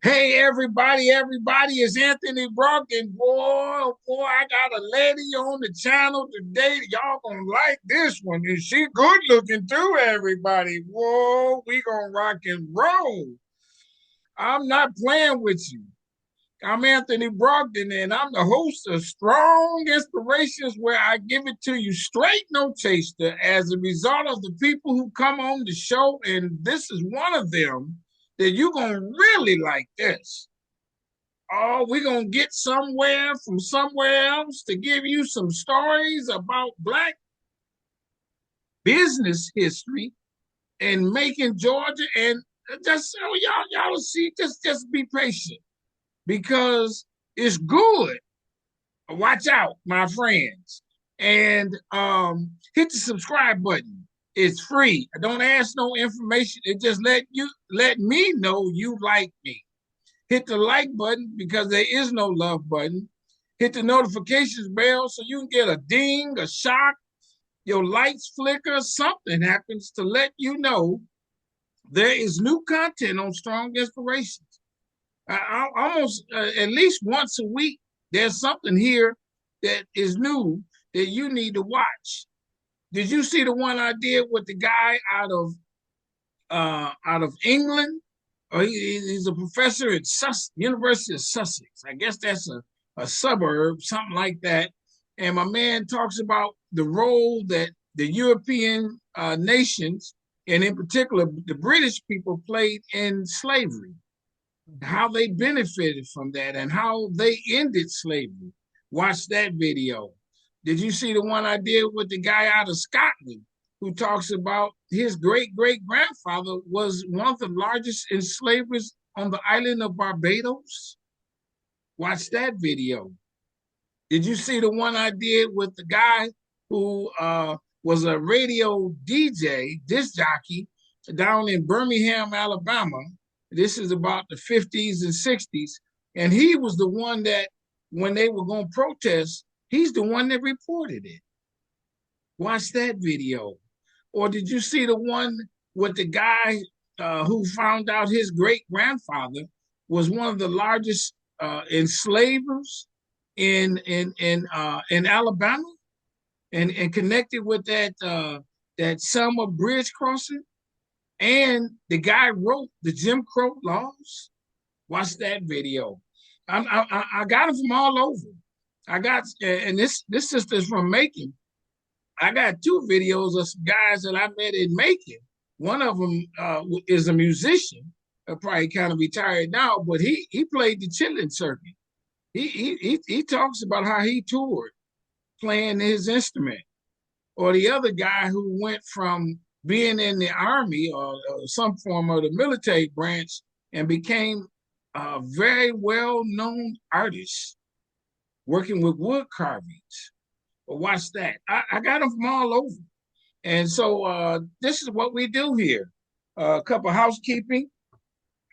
Hey everybody, it's Anthony Brogdon. Boy, I got a lady on the channel today. Y'all gonna like this one. And she good looking too, everybody. Whoa, we gonna rock and roll. I'm not playing with you. I'm Anthony Brogdon, and I'm the host of Strong Inspirations, where I give it to you straight, no chaser, as a result of the people who come on the show. And this is one of them that you're gonna really like this. Oh, we're going to get somewhere from somewhere else to give you some stories about Black business history in Macon, Georgia. And just so y'all see, just be patient because it's good. Watch out, my friends. And hit the subscribe button. It's free. I don't ask no information. It just let me know you like me. Hit the like button because there is no love button. Hit the notifications bell so you can get a ding, a shock, your lights flicker, something happens to let you know there is new content on Strong Inspirations. Almost at least once a week, there's something here that is new that you need to watch. Did you see the one I did with the guy out of England? He's a professor at University of Sussex. I guess that's a suburb, something like that. And my man talks about the role that the European nations, and in particular the British people, played in slavery, how they benefited from that, and how they ended slavery. Watch that video. Did you see the one I did with the guy out of Scotland who talks about his great great grandfather was one of the largest enslavers on the island of Barbados? Watch that video. Did you see the one I did with the guy who was a radio DJ, disc jockey, down in Birmingham, Alabama? This is about the 50s and 60s. And he was the one that, when they were going to protest, he's the one that reported it. Watch that video. Or did you see the one with the guy who found out his great grandfather was one of the largest enslavers in Alabama, and connected with that Selma Bridge crossing? And the guy wrote the Jim Crow laws. Watch that video. I got them from all over. I got, and this sister's from Macon. I got two videos of some guys that I met in Macon. One of them is a musician, probably kind of retired now, but he played the chilling circuit. He talks about how he toured playing his instrument. Or the other guy who went from being in the army or some form of the military branch and became a very well known artist working with wood carvings. But watch that. I got them from all over. And so this is what we do here. A couple of housekeeping.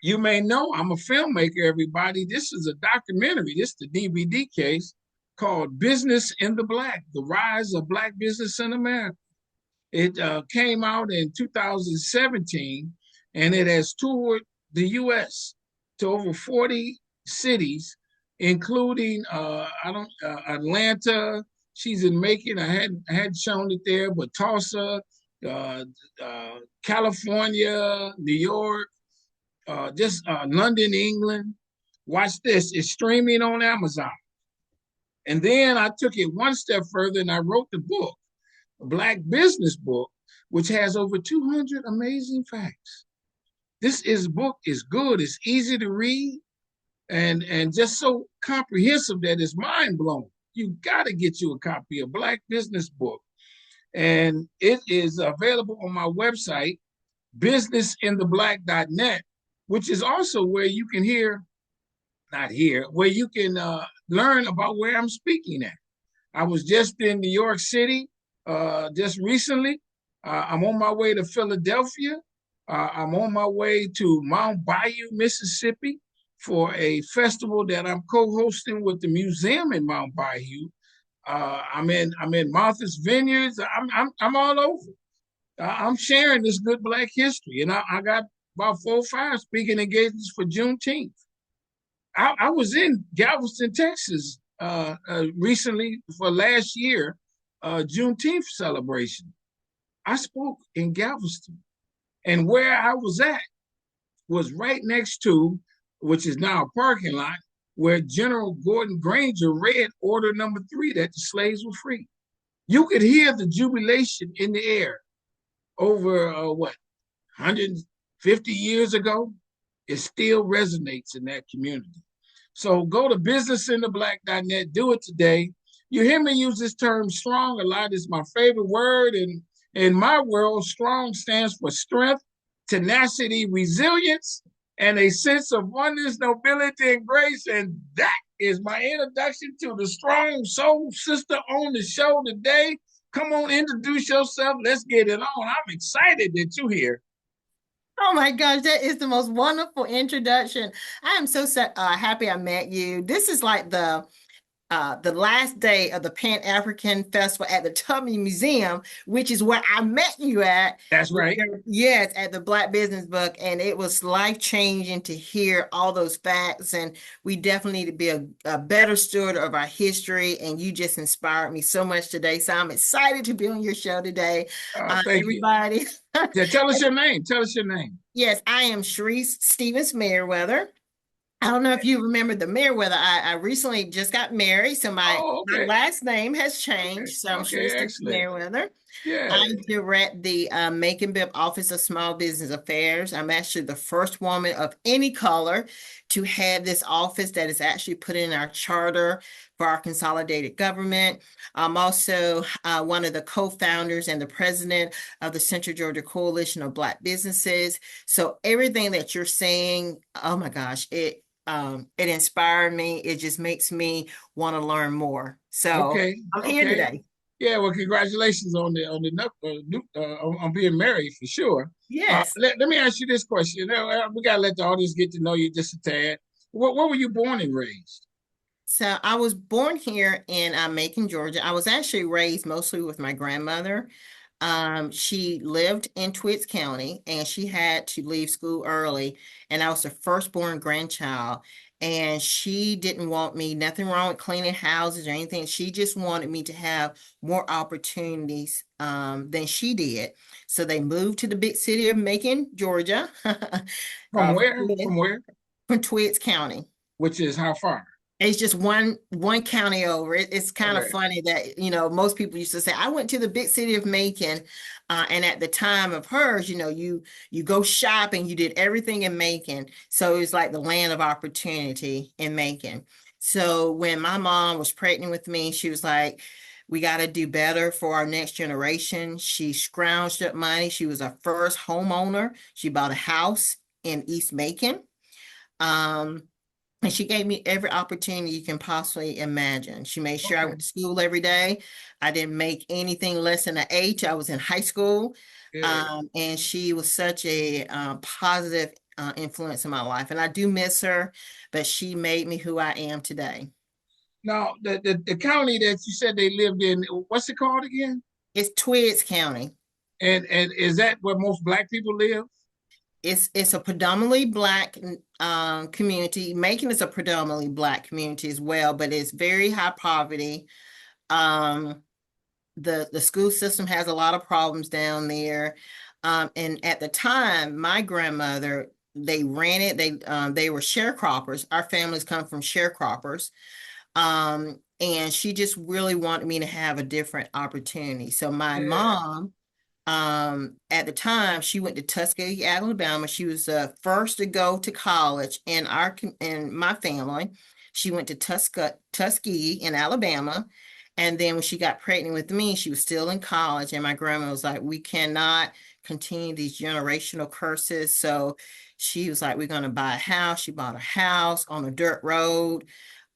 You may know I'm a filmmaker, everybody. This is a documentary. This is the DVD case called Business in the Black, The Rise of Black Business in America. It came out in 2017, and it has toured the U.S. to over 40 cities, including Atlanta. She's in Macon. I had shown it there, but Tulsa, California, New York, just London, England. Watch this. It's streaming on Amazon. And then I took it one step further and I wrote the book, a Black business book, which has over 200 amazing facts. This book is good. It's easy to read and just so comprehensive that it's mind blowing. You got to get you a copy of Black Business Book. And it is available on my website, businessintheblack.net, which is also where you can where you can learn about where I'm speaking at. I was just in New York City just recently. I'm on my way to Philadelphia. I'm on my way to Mount Bayou, Mississippi, for a festival that I'm co-hosting with the museum in Mount Bayou. I'm in Martha's Vineyards. I'm all over. I'm sharing this good Black history, and I got about 4 or 5 speaking engagements for Juneteenth. I was in Galveston, Texas, recently for last year, Juneteenth celebration. I spoke in Galveston, and where I was at was right next to, which is now a parking lot, where General Gordon Granger read Order Number 3 that the slaves were free. You could hear the jubilation in the air over what 150 years ago. It still resonates in that community. So go to businessintheblack.net, do it today. You hear me use this term strong a lot. It's my favorite word. And in my world, strong stands for strength, tenacity, resilience, and a sense of oneness, nobility, and grace. And that is my introduction to the strong soul sister on the show today. Come on, introduce yourself. Let's get it on. I'm excited that you're here. Oh my gosh, that is the most wonderful introduction. I am so happy I met you. This is like the last day of the Pan-African Festival at the Tubman Museum, which is where I met you at. That's right. Yes, at the Black Business Book. And it was life-changing to hear all those facts. And we definitely need to be a better steward of our history. And you just inspired me so much today. So I'm excited to be on your show today. Thank you. Everybody. Yeah, tell us your name. Tell us your name. Yes, I am Sharice Stevens Merriweather. I don't know if you remember the Merriweather. I recently just got married, so my Okay. last name has changed. Okay. So I'm Okay. Sharice Stevens Excellent. Merriweather. Yeah. I direct the Macon Bibb Office of Small Business Affairs. I'm actually the first woman of any color to have this office that is actually put in our charter for our consolidated government. I'm also one of the co-founders and the president of the Central Georgia Coalition of Black Businesses. So everything that you're saying, oh my gosh, it inspired me. It just makes me want to learn more. So Okay. I'm here Okay. today. Yeah. Well, congratulations on being married for sure. Yes. Let me ask you this question. We gotta let the audience get to know you just a tad. Where were you born and raised? So I was born here in Macon, Georgia. I was actually raised mostly with my grandmother. She lived in Twiggs County and she had to leave school early. And I was the firstborn grandchild. And she didn't want me, nothing wrong with cleaning houses or anything. She just wanted me to have more opportunities than she did. So they moved to the big city of Macon, Georgia, From where? From where? from Twiggs County. Which is how far? It's just one county over. It's kind of Okay. funny that, most people used to say, I went to the big city of Macon. And at the time of hers, you go shopping, you did everything in Macon. So it's like the land of opportunity in Macon. So when my mom was pregnant with me, she was like, we got to do better for our next generation. She scrounged up money. She was our first homeowner. She bought a house in East Macon. Um, and she gave me every opportunity you can possibly imagine. She made sure I Okay. went to school every day. I didn't make anything less than an H. I was in high school. Yeah. And she was such a positive influence in my life. And I do miss her, but she made me who I am today. Now, the county that you said they lived in, what's it called again? It's Twiggs County. And is that where most black people live? It's a predominantly black community. Macon is a predominantly black community as well, but it's very high poverty. Um, the school system has a lot of problems down there. And at the time, my grandmother, they ran it. They were sharecroppers. Our families come from sharecroppers. And she just really wanted me to have a different opportunity. So my Yeah. mom, at the time, she went to Tuskegee, Alabama. She was the first to go to college in my family. She went to Tuskegee in Alabama. And then when she got pregnant with me, she was still in college. And my grandma was like, we cannot continue these generational curses. So she was like, we're going to buy a house. She bought a house on a dirt road.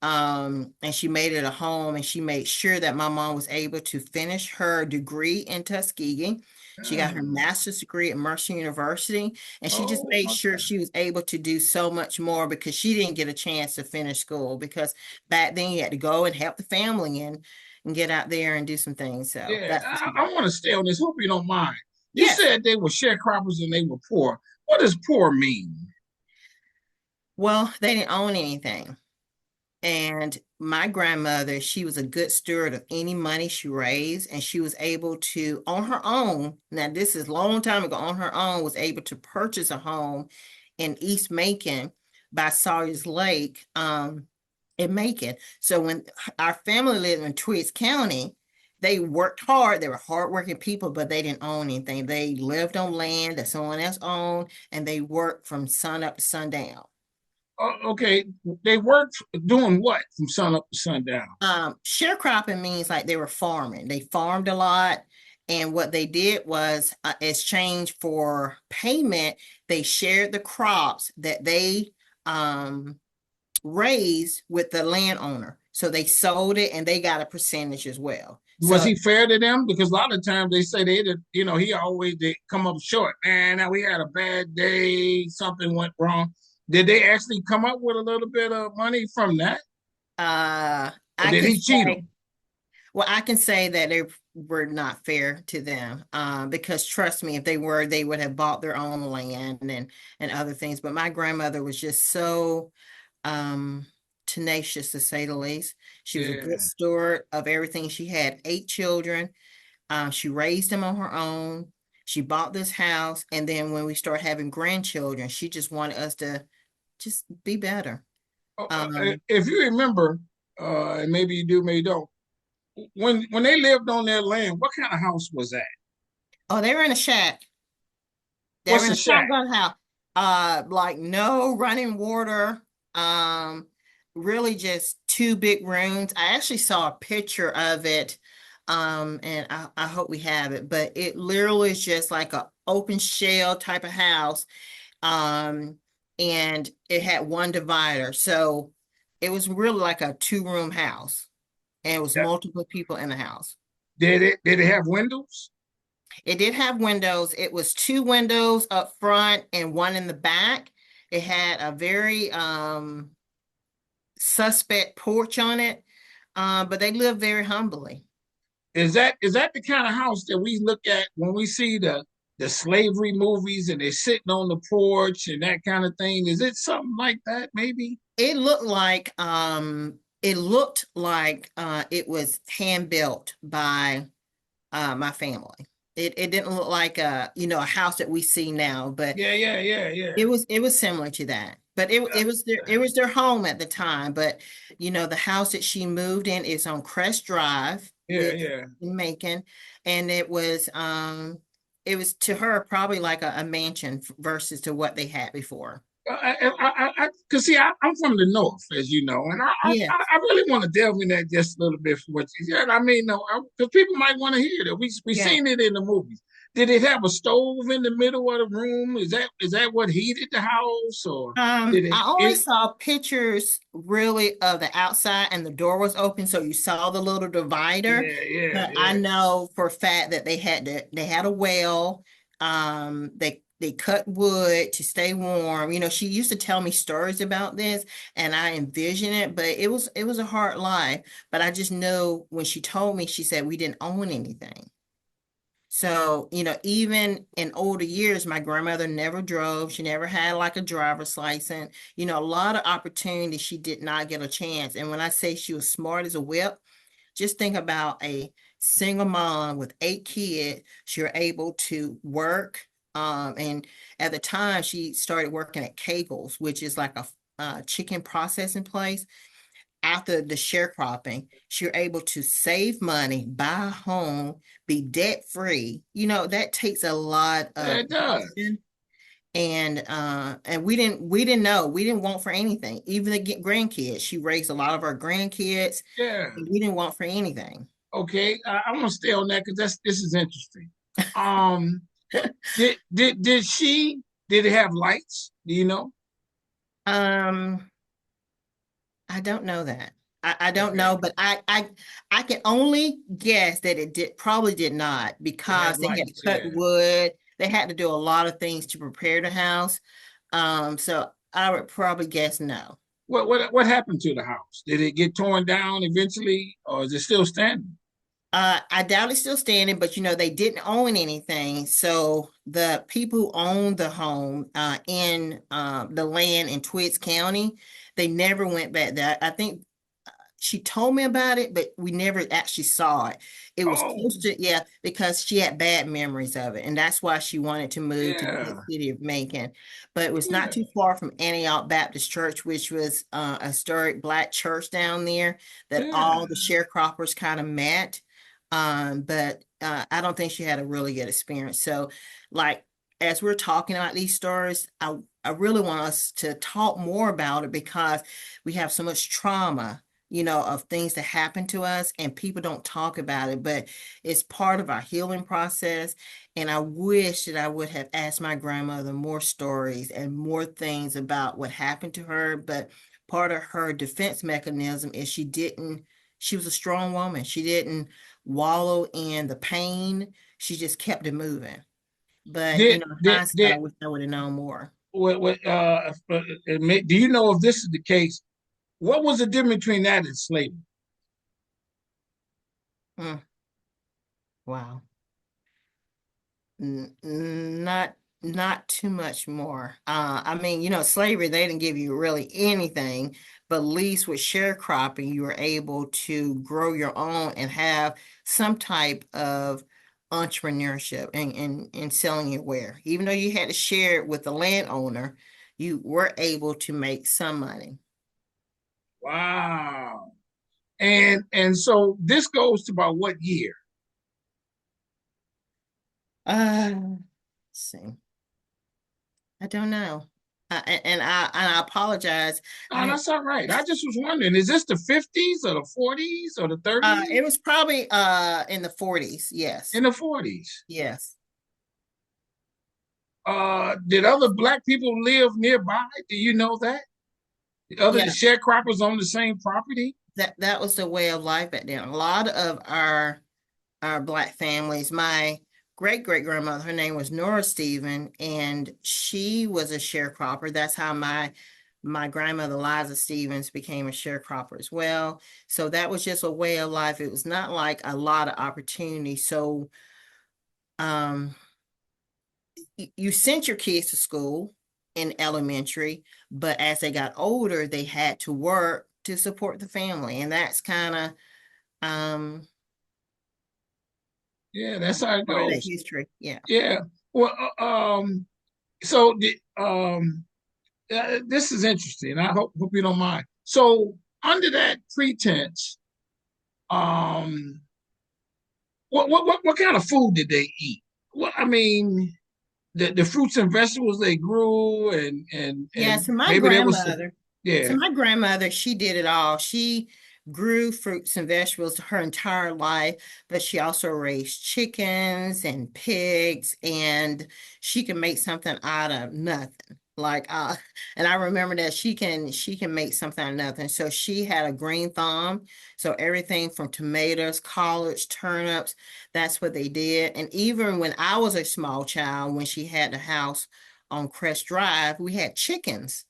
And she made it a home and she made sure that my mom was able to finish her degree in Tuskegee. She got her master's degree at Mercer University, and she just Oh, made sure okay. she was able to do so much more because she didn't get a chance to finish school because back then you had to go and help the family and get out there and do some things. So Yeah, that's what she I did. want to stay on this. Hope you don't mind. You Yes. said they were sharecroppers and they were poor. What does poor mean? Well, they didn't own anything. And my grandmother, she was a good steward of any money she raised, and she was able to, on her own, now this is a long time ago, on her own, was able to purchase a home in East Macon by Sawyer's Lake, in Macon. So when our family lived in Twiggs County, they worked hard. They were hardworking people, but they didn't own anything. They lived on land that someone else owned, and they worked from sun up to sundown. Okay, they worked doing what from sun up to sundown? Sharecropping means like they were farming. They farmed a lot. And what they did was, exchange for payment, they shared the crops that they raised with the landowner. So they sold it and they got a percentage as well. Was So he fair to them? Because a lot of times they say they did, he always they come up short. Man, now we had a bad day, something went wrong. Did they actually come up with a little bit of money from that? Or I did can he cheat say, them? well, I can say that they were not fair to them, because trust me, if they were, they would have bought their own land and other things. But my grandmother was just so um tenacious, to say the least. She was a good Yeah. steward of everything. She had 8 children. She raised them on her own. She bought this house, and then when we started having grandchildren, she just wanted us to just be better. Um, If you remember, and maybe you do, maybe you don't. When they lived on their land, what kind of house was that? oh, they were in a shack. They were What's in a a shack? shotgun house. Like no running water. Um, Really just 2 big rooms. I actually saw a picture of it. And I hope we have it, but it literally is just like a open shell type of house. Um, and it had one divider. So it was really like a 2 room house. And it was Yeah. multiple people in the house. Did it have windows? It did have windows. It was 2 windows up front and one in the back. It had a very suspect porch on it, but they lived very humbly. Is that the kind of house that we look at when we see the slavery movies and they're sitting on the porch and that kind of thing? Is it something like that, maybe? It looked like it was hand built by my family. It didn't look like a house that we see now, but Yeah, yeah, yeah, yeah. it was similar to that. But it was their home at the time. But the house that she moved in is on Crest Drive, Yeah, which yeah. in Macon, and it was to her probably like a mansion versus to what they had before. Cause see, I'm from the north, as you know, and Yeah. I really want to delve in that just a little bit for what you said. I mean, no, because people might want to hear that we Yeah. seen it in the movies. Did it have a stove in the middle of the room? Is that what heated the house, or did I only it? saw pictures really of the outside and the door was open, so you saw the little divider. Yeah, yeah, But I yeah. know for a fact that they had a well. They cut wood to stay warm. She used to tell me stories about this and I envision it, but it was a hard life. But I just know when she told me, she said we didn't own anything. So, even in older years, my grandmother never drove. She never had like a driver's license. A lot of opportunities she did not get a chance. And when I say she was smart as a whip, just think about a single mom with 8 kids. She was able to work. And at the time, she started working at Cable's, which is like a chicken processing place. After the sharecropping, you're able to save money, buy a home, be debt free. That takes a lot Yeah, of it does. vision. And we didn't know, we didn't want for anything. Even the grandkids, she raised a lot of our grandkids. Yeah. And we didn't want for anything. Okay. I want to stay on that because this is interesting. Um, did it have lights? Do you know? Um, I don't know that. I don't Okay. know, but I can only guess that it probably did not, It because had they had to lights. cut Yeah. wood. They had to do a lot of things to prepare the house. So I would probably guess no. What happened to the house? Did it get torn down eventually, or is it still standing? I doubt it's still standing, but they didn't own anything. So the people who owned the home in the land in Twiggs County, they never went back there. I think she told me about it, but we never actually saw it. It was Oh, close to, yeah, because she had bad memories of it. And that's why she wanted to move to the big yeah, city of Macon. But it was not yeah. too far from Antioch Baptist Church, which was a historic Black church down there that Yeah. all the sharecroppers kind of met. But I don't think she had a really good experience. So, like, as we're talking about these stories, I really want us to talk more about it because we have so much trauma, of things that happen to us and people don't talk about it, but it's part of our healing process. And I wish that I would have asked my grandmother more stories and more things about what happened to her. But part of her defense mechanism is she was a strong woman. She didn't wallow in the pain. She just kept it moving. But, Did in did hindsight, I did wish I would have known more. do you know if this is the case? What was the difference between that and slavery? Mm, wow. Not too much more. I mean, slavery, they didn't give you really anything, but at least with sharecropping, you were able to grow your own and have some type of entrepreneurship and selling your ware. Even though you had to share it with the landowner, you were able to make some money. Wow. And so this goes to about what year? Let's see. I don't know. And I apologize. Oh, that's all right. I just was wondering, is this the 50s or the 40s or the It was 30s? probably in the 40s. In Yes. the 40s. Yes. Did other black people live nearby? Do you know that? The other Yeah, sharecroppers on the same property? that was the way of life back then. A lot of our black families, my great great grandmother, her name was Nora Stephen, and she was a sharecropper. That's how my grandmother Liza Stevens became a sharecropper as well. So that was just a way of life. It was not like a lot of opportunity. So um you sent your kids to school in elementary, but as they got older, they had to work to support the family. And that's kind of Yeah, that's how it part of that goes. history. Yeah. Yeah. Well, so this is interesting. I hope you don't mind. So under that pretense, um, what kind of food did they eat? Well, I mean, the fruits and vegetables they grew, Yeah, and maybe there was some, so yeah. my grandmother, she did it all. She grew fruits and vegetables her entire life, but she also raised chickens and pigs, and she can make something out of nothing. And I remember that she can make something out of nothing. So she had a green thumb. So everything from tomatoes, collards, turnips, that's what they did. And even when I was a small child, when she had the house on Crest Drive, we had chickens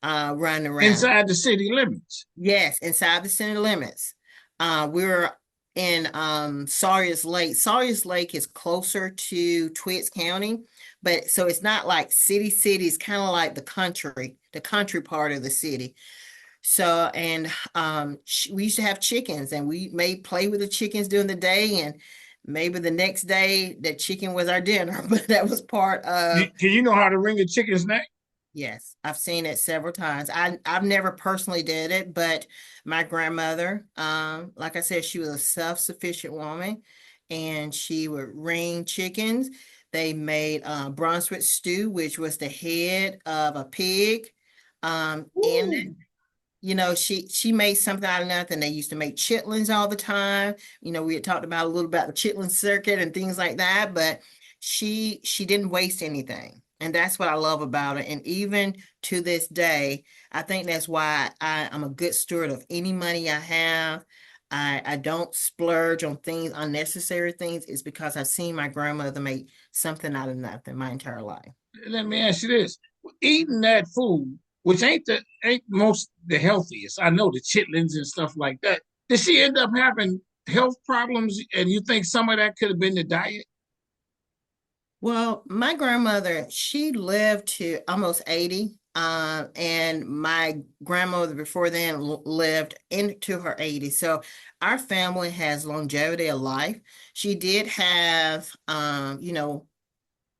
running around. Inside the city limits. Yes, inside the city limits. We were in Sawyer's Lake. Sawyer's Lake is closer to Twiggs County, but so it's not like city. It's kind of like the country part of the city. So, and we used to have chickens, and we may play with the chickens during the day, and maybe the next day the chicken was our dinner, but that was part of. Do you know how to wring a chicken's neck? Yes, I've seen it several times. I've never personally did it, but my grandmother, like I said, she was a self-sufficient woman, and she would wring chickens. They made Brunswick stew, which was the head of a pig, in it. Ooh. She made something out of nothing. They used to make chitlins all the time. We had talked about a little about the chitlin circuit and things like that, but she didn't waste anything. And that's what I love about it. And even to this day, I think that's why I'm a good steward of any money I have. I don't splurge on things, unnecessary things. It's because I've seen my grandmother make something out of nothing my entire life. Let me ask you this: eating that food, which ain't most the healthiest. I know the chitlins and stuff like that. Did she end up having health problems, and you think some of that could have been the diet? Well, my grandmother, she lived to almost 80. And my grandmother before then lived into her 80s. So our family has longevity of life. She did have,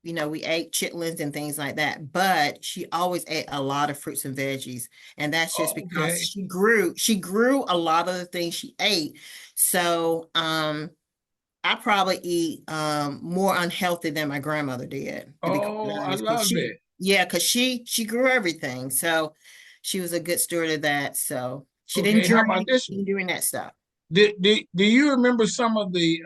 we ate chitlins and things like that, but she always ate a lot of fruits and veggies. And that's just because Okay. she grew a lot of the things she ate. So, I probably eat more unhealthy than my grandmother did, to be quite Oh, I honest. Because love she, it. yeah, because she grew everything. So she was a good steward of that. So she didn't Okay, how about drink, this she one? didn't doing that stuff. Do you remember some of the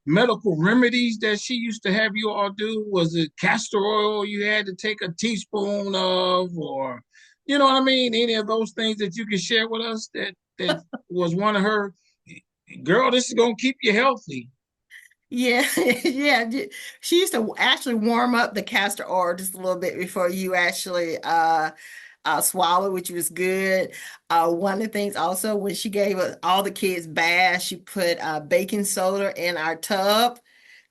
medical remedies that she used to have you all do? Was it castor oil you had to take a teaspoon of, or you know what I mean? Any of those things that you can share with us that was one of her, girl, this is gonna keep you healthy. Yeah, yeah. She used to actually warm up the castor oil just a little bit before you actually swallow, which was good. One of the things also when she gave us all the kids baths, she put baking soda in our tub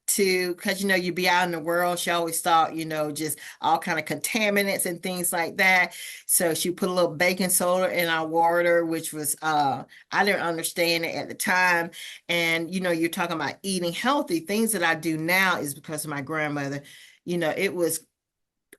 to because you'd be out in the world. She always thought just all kind of contaminants and things like that. So she put a little baking soda in our water, which was I didn't understand it at the time. And you're talking about eating healthy. Things that I do now is because of my grandmother. It was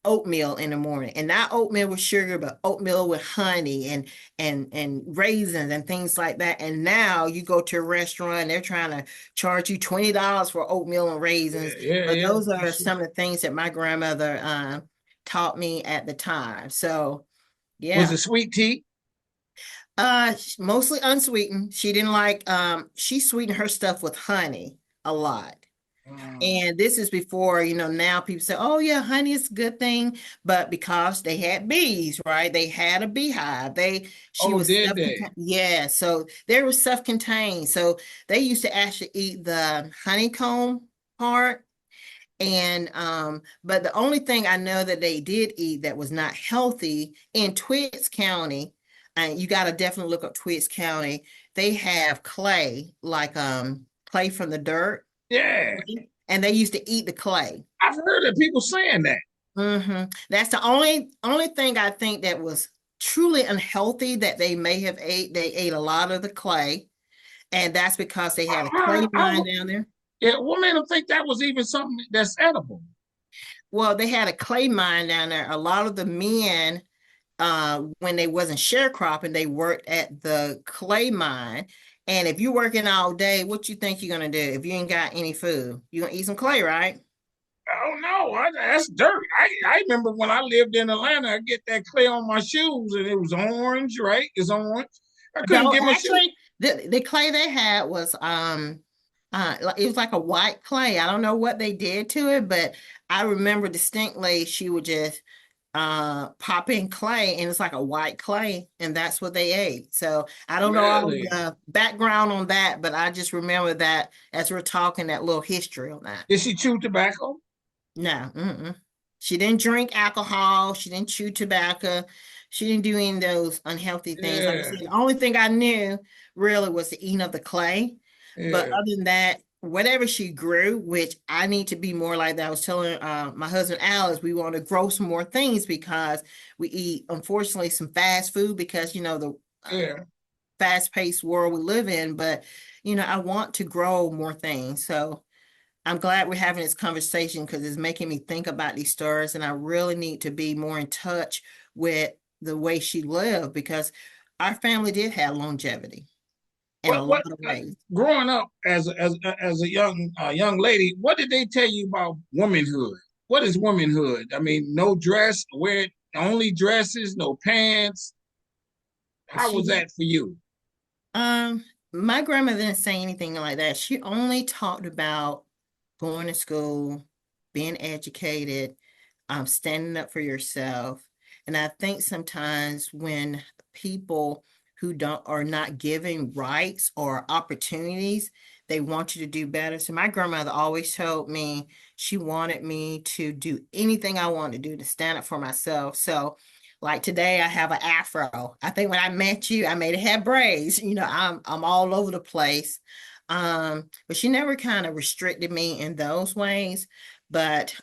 oatmeal in the morning, and not oatmeal with sugar, but oatmeal with honey and raisins and things like that. And now you go to a restaurant and they're trying to charge you $20 for oatmeal and raisins. Yeah, yeah, But yeah, those for are sure. some of the things that my grandmother taught me at the time. So Was yeah. it sweet tea? Mostly unsweetened. She didn't like she sweetened her stuff with honey a lot. Mm. And this is before, now people say, oh, yeah, honey is a good thing. But because they had bees, right? They had a beehive. She Oh, was did they? self-contained. Yeah. So they were self-contained. So they used to actually eat the honeycomb part. And, but the only thing I know that they did eat that was not healthy in Twiggs County, and you got to definitely look up Twiggs County, they have clay, like, clay from the dirt Yeah, and they used to eat the clay. I've heard of people saying that. That's the only thing I think that was truly unhealthy that they may have ate. They ate a lot of the clay, and that's because they had a clay I've mine down there. Yeah, what made them think that was even something that's edible? Well, they had a clay mine down there. A lot of the men, when they wasn't sharecropping, they worked at the clay mine. And if you're working all day, what you think you're gonna do if you ain't got any food? You're gonna eat some clay, right? Oh no, that's dirt. I remember when I lived in Atlanta, I get that clay on my shoes and it was orange, right? It's orange. I couldn't No, get my shoe. actually, the clay they had was it was like a white clay. I don't know what they did to it, but I remember distinctly she would just pop in clay and it's like a white clay, and that's what they ate. So I don't know all Really? the background on that, but I just remember that as we're talking that little history on that. Did she chew tobacco? No, mm-mm. She didn't drink alcohol. She didn't chew tobacco. She didn't do any of those unhealthy things. Like I Yeah, said, the only thing I knew really was the eating of the clay. But yeah, other than that, whatever she grew, which I need to be more like that. I was telling my husband Alice, we want to grow some more things because we eat, unfortunately, some fast food because the yeah. fast-paced world we live in. But I want to grow more things. So I'm glad we're having this conversation because it's making me think about these stories, and I really need to be more in touch with the way she lived because our family did have longevity in a lot What of ways. growing up as a young lady, what did they tell you about womanhood? What is womanhood? I mean, no dress, wear only dresses, no pants. How was She that for you? Um, my grandmother didn't say anything like that. She only talked about going to school, being educated, standing up for yourself. And I think sometimes when people who don't are not given rights or opportunities, they want you to do better. So my grandmother always told me she wanted me to do anything I wanted to do to stand up for myself. So like today, I have an afro. I think when I met you, I made it have braids. I'm all over the place. But she never kind of restricted me in those ways. But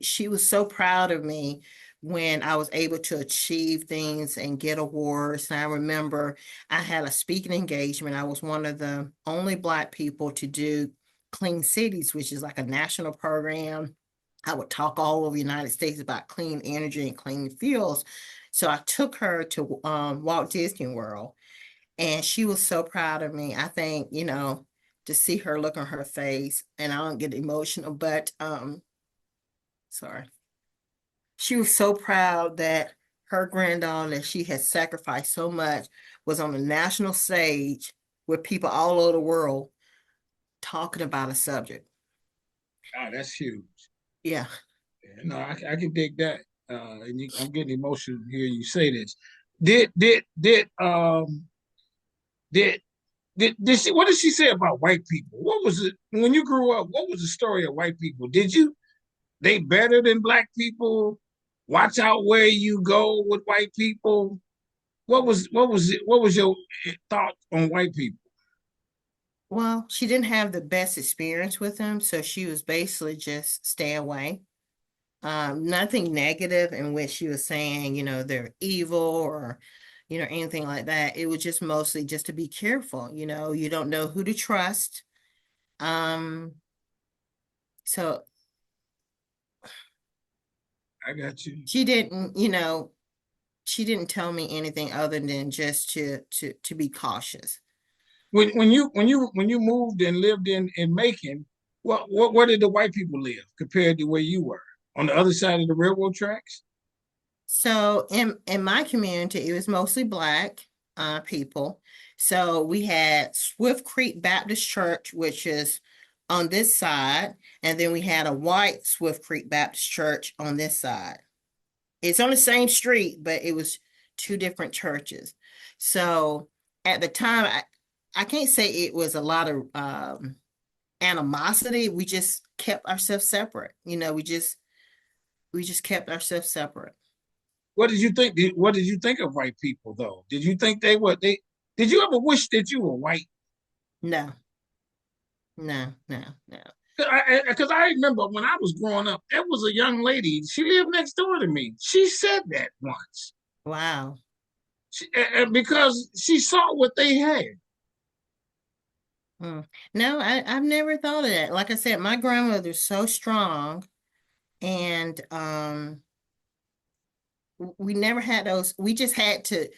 she was so proud of me when I was able to achieve things and get awards. And I remember I had a speaking engagement. I was one of the only Black people to do Clean Cities, which is like a national program. I would talk all over the United States about clean energy and clean fuels. So I took her to Walt Disney World, and she was so proud of me. I think, to see her look on her face, and I don't get emotional, but sorry. She was so proud that her granddaughter that she had sacrificed so much was on the national stage with people all over the world talking about a subject. Oh, that's huge. Yeah. Yeah, no, I can dig that. I'm getting emotional to hear you say this. Did did did did did she? What did she say about white people? What was it when you grew up? What was the story of white people? Did you they better than black people? Watch out where you go with white people. What was it? What was your thought on white people? Well, she didn't have the best experience with them, so she was basically just stay away. Nothing negative in which she was saying, they're evil or, anything like that. It was just mostly just to be careful. You don't know who to trust. Um, so I got you. she didn't, she didn't tell me anything other than just to be cautious. When you moved and lived in Macon, where did the white people live compared to where you were on the other side of the railroad tracks? So in my community, it was mostly Black people. So we had Swift Creek Baptist Church, which is on this side, and then we had a white Swift Creek Baptist Church on this side. It's on the same street, but it was two different churches. So at the time, I can't say it was a lot of animosity. We just kept ourselves separate. We just kept ourselves separate. What did you think? What did you think of white people though? Did you think they were they? Did you ever wish that you were white? No, no, no, no. Because I remember when I was growing up, there was a young lady. She lived next door to me. She said that once. Wow. Because she saw what they had. Mm. No, I've never thought of that. Like I said, my grandmother's so strong, and we never had those. We just had to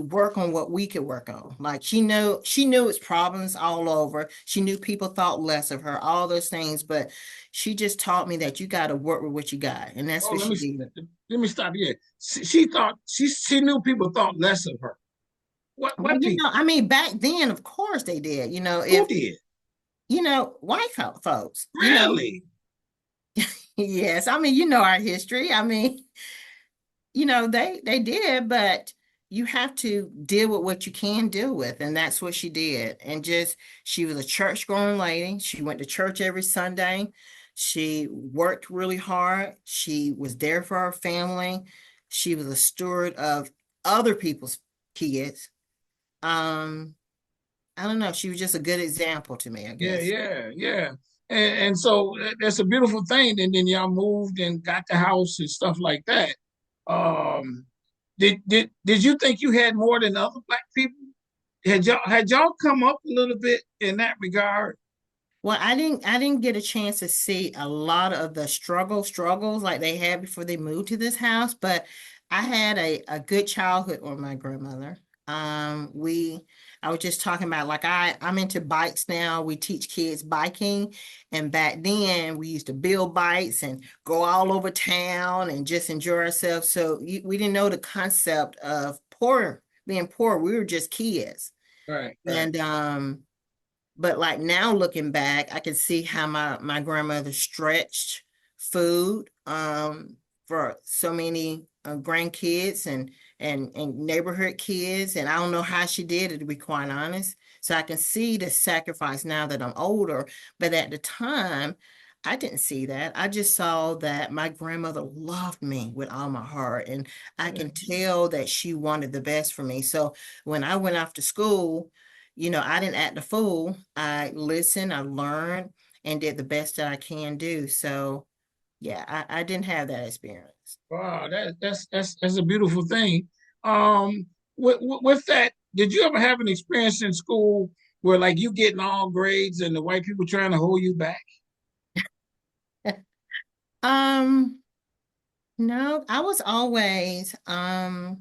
work on what we could work on. Like she knew its problems all over. She knew people thought less of her, all those things, but she just taught me that you got to work with what you got, and that's Oh, what let she me did. let me stop here. She thought she knew people thought less of her. Well, What people? I mean, back then, of course they did. Who If did? white folks, Really? yes. I mean, our history. I mean, they did, but you have to deal with what you can deal with, and that's what she did. And just she was a church going lady. She went to church every Sunday. She worked really hard. She was there for her family. She was a steward of other people's kids. Um, I don't know. She was just a good example to me, I Yeah, guess. yeah, yeah. And so that's a beautiful thing. And then y'all moved and got the house and stuff like that. Um, did you think you had more than other black people? Had y'all come up a little bit in that regard? Well, I didn't get a chance to see a lot of the struggles like they had before they moved to this house, but I had a good childhood with my grandmother. We I was just talking about like I'm into bikes now. We teach kids biking, and back then we used to build bikes and go all over town and just enjoy ourselves. So we didn't know the concept of being poor. We were just kids. Right, right. And but like now looking back, I can see how my grandmother stretched food for so many grandkids and neighborhood kids, and I don't know how she did it, to be quite honest. So I can see the sacrifice now that I'm older, but at the time I didn't see that. I just saw that my grandmother loved me with all my heart, and I Yeah. can tell that she wanted the best for me. So when I went off to school, I didn't act a fool. I listened, I learned, and did the best that I can do. So yeah, I didn't have that experience. Wow, that's a beautiful thing. With that, did you ever have an experience in school where like you getting all grades and the white people trying to hold you back? Um, no, I was always one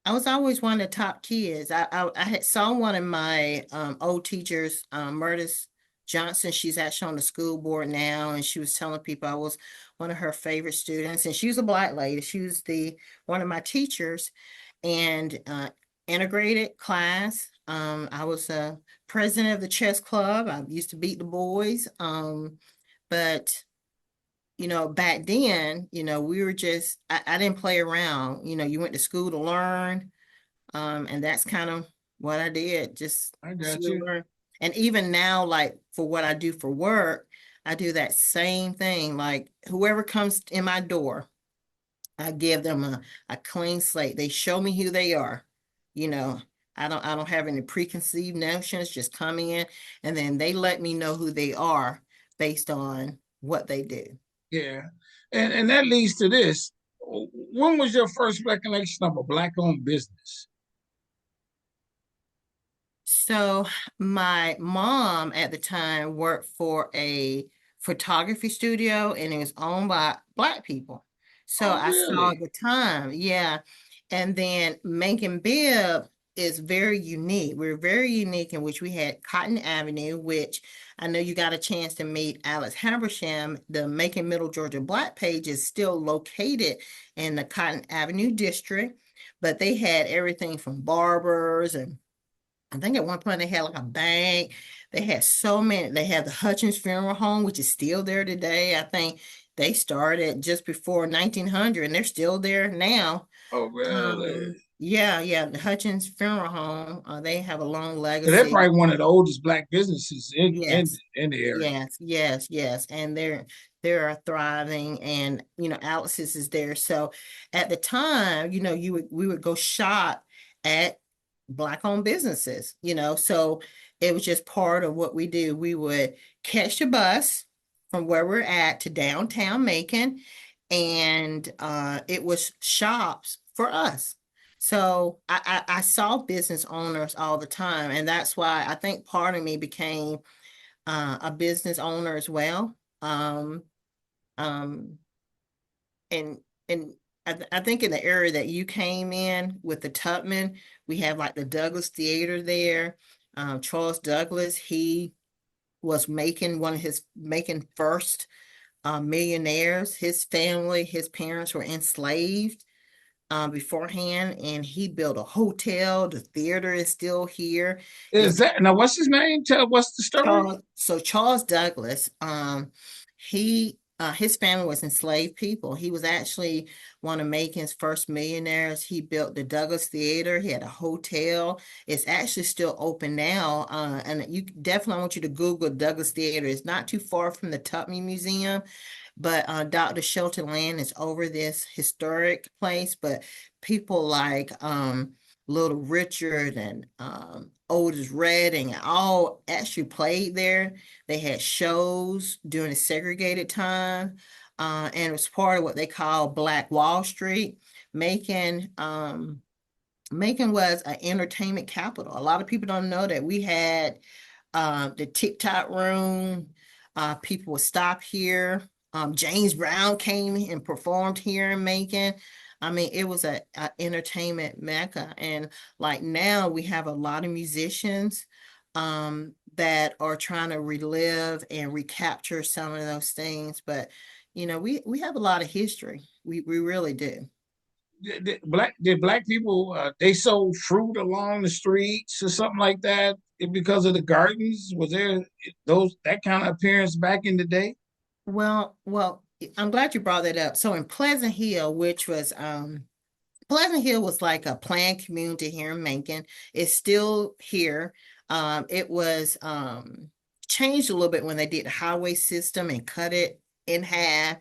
of the top kids. I had saw one of my old teachers, Murtis Johnson. She's actually on the school board now, and she was telling people I was one of her favorite students. And she was a black lady. She was the one of my teachers, and integrated class. I was a president of the chess club. I used to beat the boys. But back then, we were just I didn't play around. You went to school to learn, and that's kind of what I did, just I got to you. learn. And even now, like for what I do for work, I do that same thing. Like whoever comes in my door, I give them a clean slate. They show me who they are. You know, I don't have any preconceived notions, just come in and then they let me know who they are based on what they do. Yeah, and that leads to this. When was your first recollection of a black-owned business? So my mom at the time worked for a photography studio and it was owned by black people. So Oh, I saw really? at the time, yeah. And then Macon Bibb is very unique. We're very unique in which we had Cotton Avenue, which I know you got a chance to meet Alex Habersham. The Macon Middle Georgia Black page is still located in the Cotton Avenue district, but they had everything from barbers and I think at one point they had like a bank. They had so many. They had the Hutchins Funeral Home, which is still there today. I think they started just before 1900 and they're still there now. Oh, really? Yeah, yeah, the Hutchins Funeral Home. They have a long So they're legacy. probably one of the oldest black businesses Yes. in the area. Yes, yes, yes. And they're thriving and Alex's is there. So at the time, we would go shop at black owned businesses, so it was just part of what we do. We would catch the bus from where we're at to downtown Macon, and it was shops for us. So I saw business owners all the time, and that's why I think part of me became a business owner as well. Um, and and I think in the area that you came in with the Tubman, we have like the Douglas Theater there. Charles Douglas, he was making one of his making first millionaires. His family, his parents were enslaved beforehand, and he built a hotel. The theater is still here. Is that now? What's his name? Tell what's the story? Charles Douglas, his family was enslaved people. He was actually one of Macon's first millionaires. He built the Douglas Theater. He had a hotel. It's actually still open now. And you definitely I want you to Google Douglas Theater. It's not too far from the Tupman Museum. But Dr. Shelton Land is over this historic place, but people like Little Richard and Otis Redding all actually played there. They had shows during the segregated time, and it was part of what they call Black Wall Street. Macon, Macon was an entertainment capital. A lot of people don't know that we had the TikTok room. People would stop here. James Brown came and performed here in Macon. I mean, it was a entertainment mecca. And like now we have a lot of musicians that are trying to relive and recapture some of those things. But we have a lot of history. We really do. Did black people they sold fruit along the streets or something like that because of the gardens? Was there those that kind of appearance back in the day? Well, I'm glad you brought that up. So in Pleasant Hill, which was Pleasant Hill was like a planned community here in Macon. It's still here. It was changed a little bit when they did the highway system and cut it in half.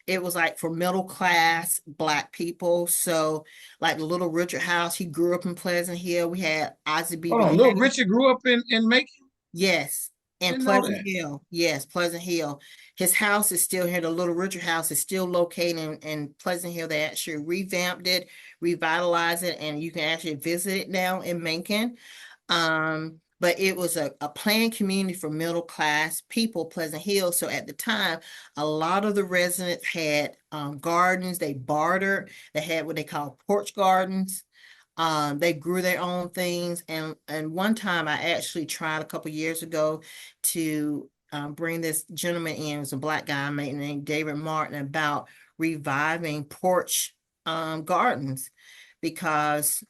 It was like for middle class Black people. So, like the Little Richard house, he grew up in Pleasant Hill. We had Isaac Hold Beaver on, little House. Richard grew up in Macon. Yes, in Didn't know Pleasant that. Hill. Yes, Pleasant Hill. His house is still here. The Little Richard house is still located in Pleasant Hill. They actually revamped it, revitalized it, and you can actually visit it now in Macon. But it was a planned community for middle class people, Pleasant Hill. So at the time, a lot of the residents had gardens. They bartered. They had what they call porch gardens. They grew their own things, and one time I actually tried a couple years ago to bring this gentleman in. It was a Black guy named David Martin about reviving porch gardens because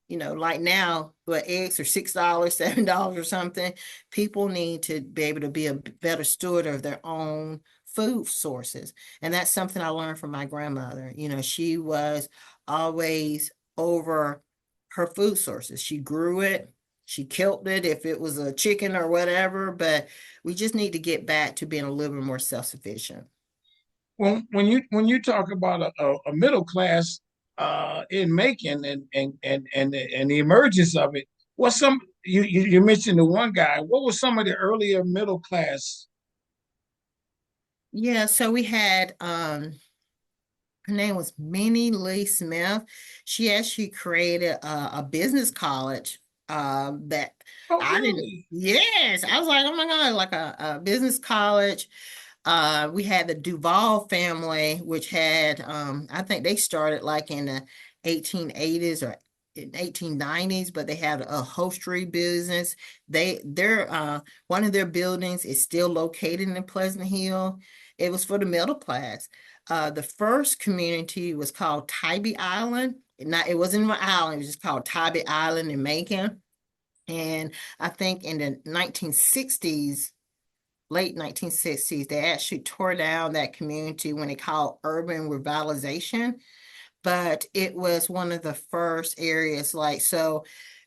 like now, but eggs are $6, $7 or something. People need to be able to be a better steward of their own food sources, and that's something I learned from my grandmother. She was always over her food sources. She grew it, she killed it if it was a chicken or whatever, but we just need to get back to being a little bit more self-sufficient. When you talk about a middle class in Macon and the emergence of it, what's some you mentioned the one guy. What was some of the earlier middle class? Yeah, so we had her name was Minnie Lee Smith. She actually created a business college that Oh, I didn't, really? yes, I was like, oh my God, like a business college. We had the Duval family, which had, I think they started like in the 1880s or in 1890s, but they had a hostelry business. One of their buildings is still located in Pleasant Hill. It was for the middle class. The first community was called Tybee Island. It wasn't an island, it was just called Tybee Island in Macon. And I think in the 1960s, late 1960s, they actually tore down that community when they called urban revitalization. But it was one of the first areas, like, so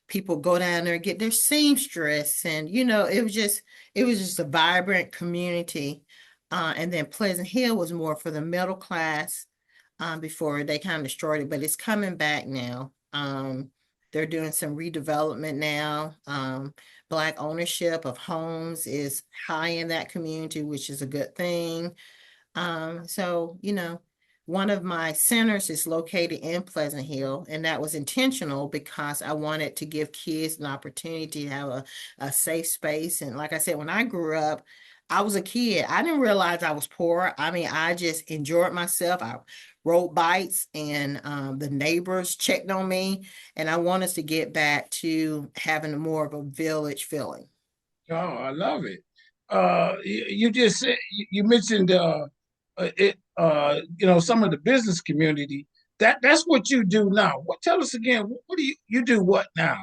people go down there and get their seamstress, and it was just a vibrant community. And then Pleasant Hill was more for the middle class before they kind of destroyed it, but it's coming back now. They're doing some redevelopment now. Black ownership of homes is high in that community, which is a good thing. So, one of my centers is located in Pleasant Hill, and that was intentional because I wanted to give kids an opportunity to have a safe space. And like I said, when I grew up, I was a kid. I didn't realize I was poor. I mean, I just enjoyed myself. I rode bikes, and the neighbors checked on me. And I want us to get back to having more of a village feeling. Oh, I love it. You just said you mentioned some of the business community. That's what you do now. Tell us again. What do you do? What now?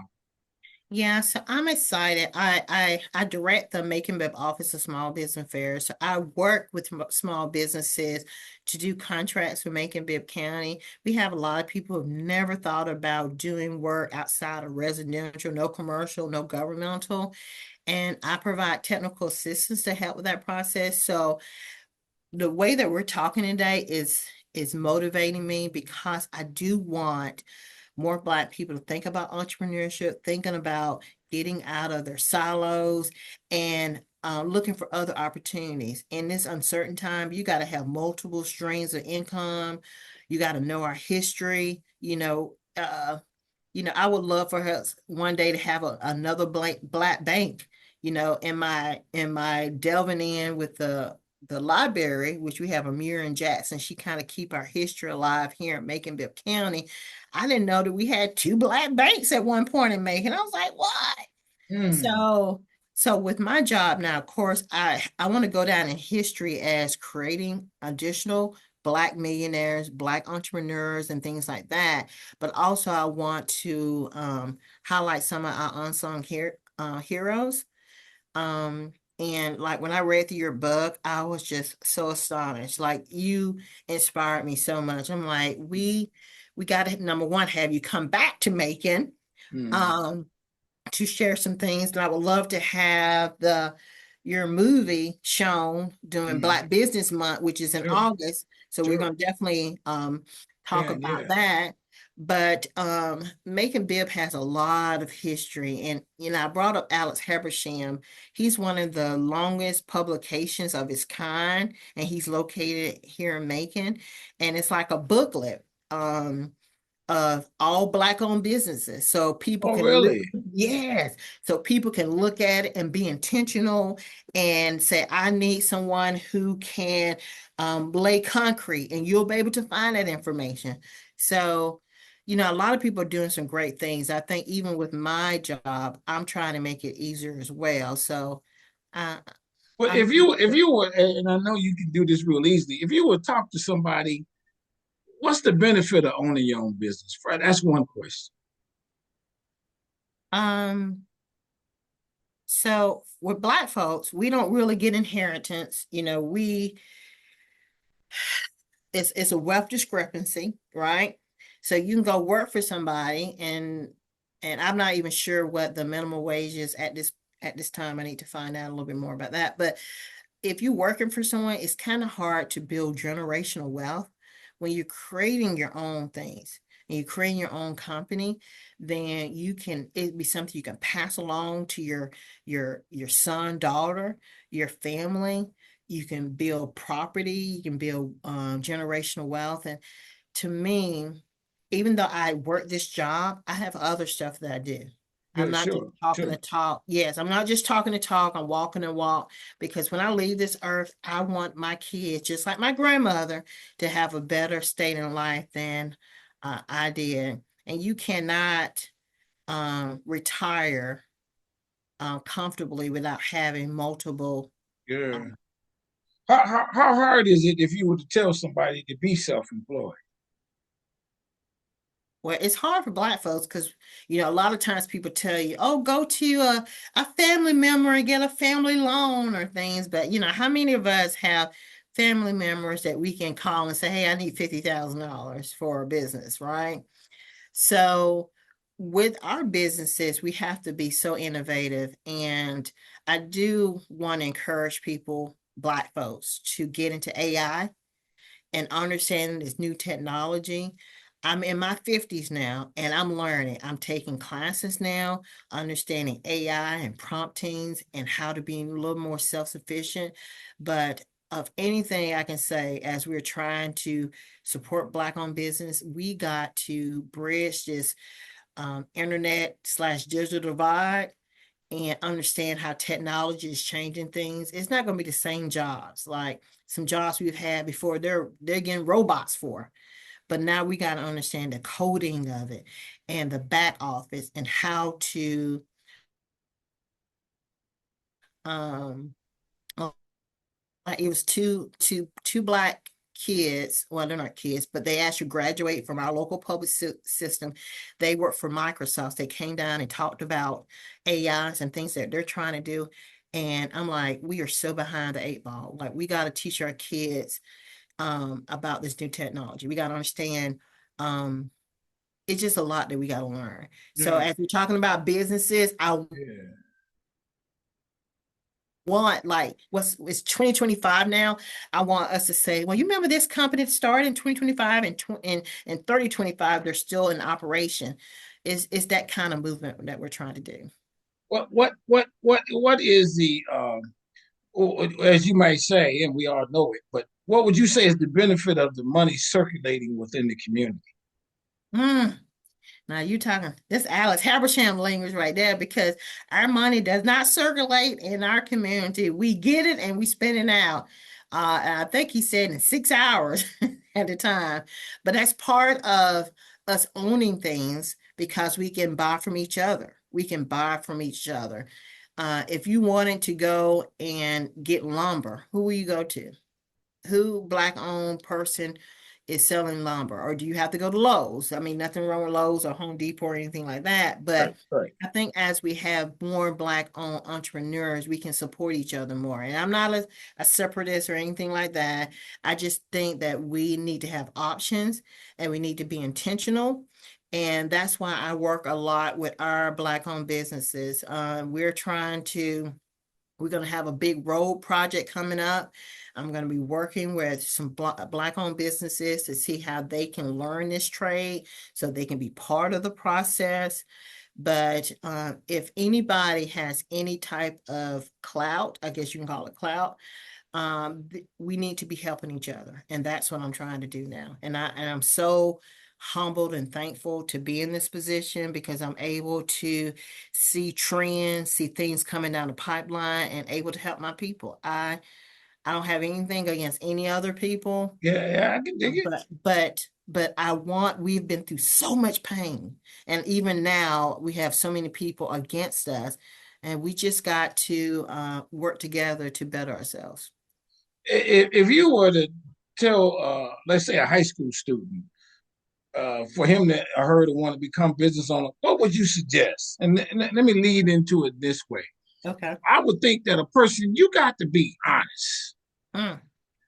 Yeah, so I'm excited. I direct the Macon Bibb Office of Small Business Affairs. So I work with small businesses to do contracts with Macon Bibb County. We have a lot of people who've never thought about doing work outside of residential, no commercial, no governmental, and I provide technical assistance to help with that process. So the way that we're talking today is motivating me because I do want more Black people to think about entrepreneurship, thinking about getting out of their silos and looking for other opportunities. In this uncertain time, you got to have multiple streams of income. You got to know our history. I would love for us one day to have another black bank. In my delving in with the library, which we have Amira and Jackson, she kind of keep our history alive here in Macon Bibb County. I didn't know that we had two black banks at one point in Macon. I was like, what? Hmm. So with my job now, of course, I want to go down in history as creating additional Black millionaires, Black entrepreneurs, and things like that. But also, I want to highlight some of our unsung heroes. And like when I read through your book, I was just so astonished. Like you inspired me so much. I'm like, we got to number one have you come back to Macon. Hmm. Um, to share some things. And I would love to have your movie shown during Mm-hmm. Black Business Month, which is in Sure, August. So we're sure. going to definitely talk Yeah, about yeah. that. But Macon Bibb has a lot of history. And, I brought up Alex Habersham. He's one of the longest publications of his kind, and he's located here in Macon. And it's like a booklet. Of all Black owned businesses. So people Oh, can really? yes. So people can look at it and be intentional and say, I need someone who can lay concrete, and you'll be able to find that information. So, a lot of people are doing some great things. I think even with my job, I'm trying to make it easier as well. So uh, But I'm if you were, and I know you can do this real easily, if you would talk to somebody, what's the benefit of owning your own business? Right, that's one question. um so with Black folks, we don't really get inheritance. It's a wealth discrepancy, right? So you can go work for somebody, and I'm not even sure what the minimum wage is at this time. I need to find out a little bit more about that. But if you're working for someone, it's kind of hard to build generational wealth when you're creating your own things and you're creating your own company. Then it'd be something you can pass along to your son, daughter, your family. You can build property, you can build generational wealth. And to me, even though I work this job, I have other stuff that I do. I'm Yeah, not just sure, talking sure. to talk. Yes, I'm not just talking to talk. I'm walking the walk, because when I leave this earth, I want my kids, just like my grandmother, to have a better state in life than I did. And you cannot retire comfortably without having multiple. Yeah. um, How hard is it if you were to tell somebody to be self-employed? Well, it's hard for Black folks because, a lot of times people tell you, oh, go to a family member and get a family loan or things. But, how many of us have family members that we can call and say, hey, I need $50,000 for a business, right? So with our businesses, we have to be so innovative. And I do want to encourage people, Black folks, to get into AI and understanding this new technology. I'm in my 50s now, and I'm learning. I'm taking classes now, understanding AI and promptings and how to be a little more self-sufficient. But of anything I can say, as we're trying to support Black-owned business, we got to bridge this internet/digital divide and understand how technology is changing things. It's not going to be the same jobs. Like some jobs we've had before, they're getting robots for. But now we got to understand the coding of it and the back office and how to um it was two Black kids. Well, they're not kids, but they actually graduate from our local public system. They work for Microsoft. They came down and talked about AIs and things that they're trying to do. And I'm like, we are so behind the eight ball. Like, we got to teach our kids about this new technology. We got to understand it's just a lot that we got to learn. So Yeah, as we're talking about businesses, I yeah. want, like, it's 2025 now. I want us to say, well, you remember this company that started in 2025, and in 3025 they're still in operation. Is that kind of movement that we're trying to do. What is the as you might say, and we all know it, but what would you say is the benefit of the money circulating within the community? Mm. Now you talking this Alex Habersham language right there, because our money does not circulate in our community. We get it and we spend it out. And I think he said in 6 hours at a time. But that's part of us owning things, because we can buy from each other. We can buy from each other. If you wanted to go and get lumber, who will you go to? Who Black owned person is selling lumber? Or do you have to go to Lowe's? I mean, nothing wrong with Lowe's or Home Depot or anything like that. Right, But right. I think as we have more Black owned entrepreneurs, we can support each other more. And I'm not a separatist or anything like that. I just think that we need to have options and we need to be intentional. And that's why I work a lot with our Black owned businesses. We're trying to We're going to have a big road project coming up. I'm going to be working with some Black-owned businesses to see how they can learn this trade so they can be part of the process. But if anybody has any type of clout, I guess you can call it clout, we need to be helping each other. And that's what I'm trying to do now. And I'm so humbled and thankful to be in this position because I'm able to see trends, see things coming down the pipeline and able to help my people. I don't have anything against any other people, Yeah, yeah, I can dig it. but we've been through so much pain. And even now we have so many people against us and we just got to work together to better ourselves. If you were to tell, let's say, a high school student, for him to or her to want to become business owner, what would you suggest? And let me lead into it this way. Okay. I would think that a person, you got to be honest. Mm,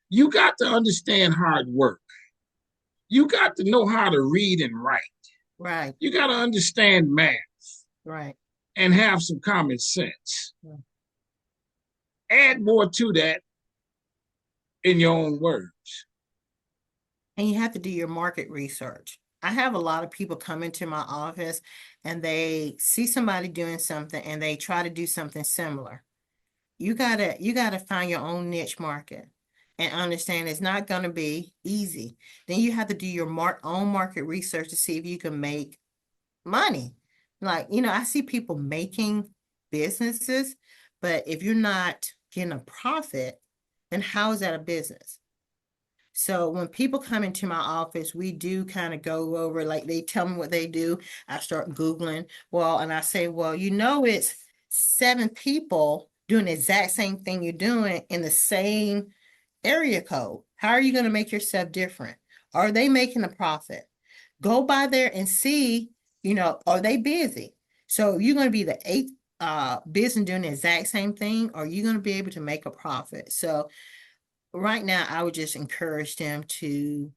You got to understand hard work. You got to know how to read and write. right, You got to understand math right. and have some common sense. Mm. Add more to that in your own words. And you have to do your market research. I have a lot of people come into my office and they see somebody doing something and they try to do something similar. You gotta find your own niche market and understand it's not gonna be easy. Then you have to do your own market research to see if you can make money. Like, I see people making businesses, but if you're not getting a profit, then how is that a business? So when people come into my office, we do kind of go over, like they tell me what they do. I start Googling. Well, and I say, well, it's 7 people doing the exact same thing you're doing in the same area code. How are you going to make yourself different? Are they making a profit? Go by there and see, are they busy? So you're going to be the eighth business doing the exact same thing, or you're going to be able to make a profit. So right now, I would just encourage them to